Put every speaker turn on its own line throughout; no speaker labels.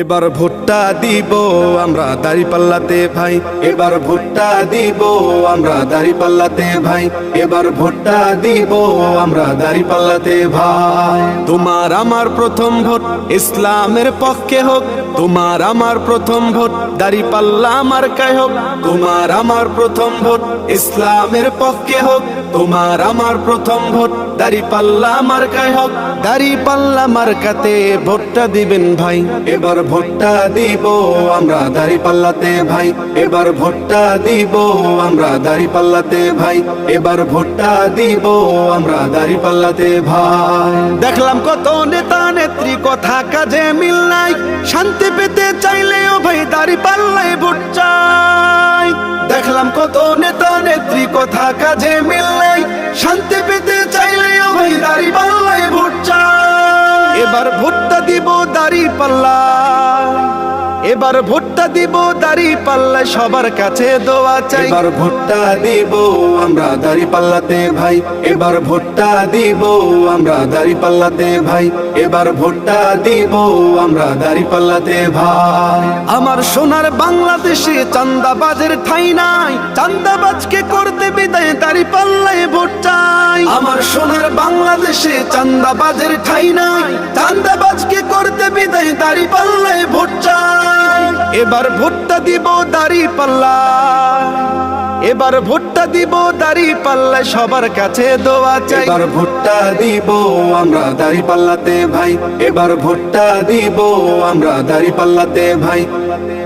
এবার ভোটটা দিব আমরা দাঁড়িপাল্লাতে ভাই, এবার ভোটটা দিব আমরা দাঁড়িপাল্লাতে ভাই, এবার ভোটটা দিব আমরা দাঁড়িপাল্লাতে ভাই। তোমার আমার প্রথম ভোট ইসলামের পক্ষে হোক, তোমার আমার প্রথম ভোট দাঁড়িপাল্লা মার্কায় হোক, তোমার আমার প্রথম ভোট ইসলামের পক্ষে হোক, তোমার আমার প্রথম ভোট দাঁড়িপাল্লা মার্কায় হোক। দাঁড়িপাল্লা মার্কাতে ভোটটা দিবেন ভাই, এবার ভোটটা দিব আমরা দাঁড়িপাল্লাতে ভাই, এবার ভোটটা দিব আমরা দাঁড়িপাল্লাতে ভাই, এবার ভোটটা দিব আমরা দাঁড়িপাল্লাতে ভাই। দেখলাম কত নেতা নেত্রী কথা কাজে মিল নাই, শান্তি পেতে চাইলেও ভাই দাঁড়িপাল্লায় ভোট চাই। দেখলাম কত নেতা নেত্রী কথা কাজে মিল নাই, শান্তি পেতে চাইলেও ভাই দাঁড়িপাল্লায় ভোট চাই। এবার ভোটটা দিব দাঁড়িপাল্লা, এবার ভোটটা দিব দাঁড়িপাল্লায় সবার কাছে দোয়া চাই। এবার ভোটটা দিব আমরা দাঁড়িপাল্লাতে ভাই, এবার ভোটটা দিব আমরা দাঁড়িপাল্লাতে ভাই, এবার ভোটটা দিব আমরা দাঁড়িপাল্লাতে ভাই। আমার সোনার বাংলাদেশে চাঁদাবাজের ঠাঁই নাই, চাঁদাবাজকে করতে বিদায় দাঁড়িপাল্লায় ভোট চাই। আমার সোনার বাংলাদেশে চাঁদাবাজের ঠাঁই নাই, চাঁদাবাজকে করতে বিদায় দাঁড়িপাল্লায় ভোট চাই। এবার ভোটটা দিব দাঁড়িপাল্লা, এবার ভোটটা দিব দাঁড়িপাল্লায় সবার কাছে দোয়া চাই। এবার ভোটটা দিব আমরা দাঁড়িপাল্লাতে ভাই, এবার ভোটটা দিব আমরা দাঁড়িপাল্লাতে ভাই।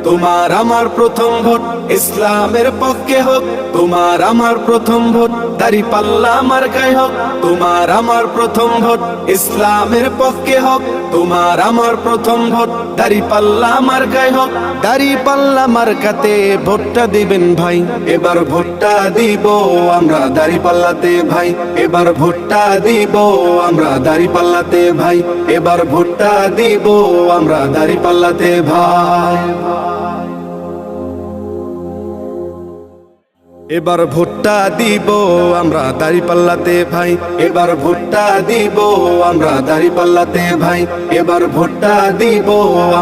তোমার আমার প্রথম ভোট ইসলামের পক্ষে হোক, তোমার আমার প্রথম ভোট দাঁড়িপাল্লা মার্কায় হোক, তোমার আমার প্রথম ভোট ইসলামের পক্ষে হোক, তোমার আমার প্রথম ভোট দাঁড়িপাল্লা মার্কায় হোক। দাঁড়িপাল্লা মার্কাতে ভোটটা দিবেন ভাই, এবার ভোটটা দিব আমরা দাঁড়িপাল্লাতে ভাই, এবার ভোটটা দিব আমরা দাঁড়িপাল্লাতে ভাই, এবার ভোটটা দিব আমরা দাঁড়িপাল্লাতে ভাই। এবার ভোটটা দিব আমরা দাঁড়িপাল্লাতে ভাই, এবার ভোটটা দিব আমরা দাঁড়িপাল্লাতে ভাই, এবার ভোটটা দিব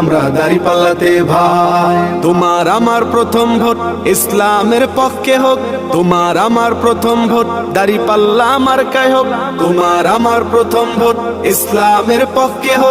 আমরা দাঁড়িপাল্লাতে ভাই। তোমার আমার প্রথম ভোট ইসলামের পক্ষে হোক, তোমার আমার প্রথম ভোট দাঁড়িপাল্লা মার্কায় হোক, তোমার আমার প্রথম ভোট ইসলামের পক্ষে হোক।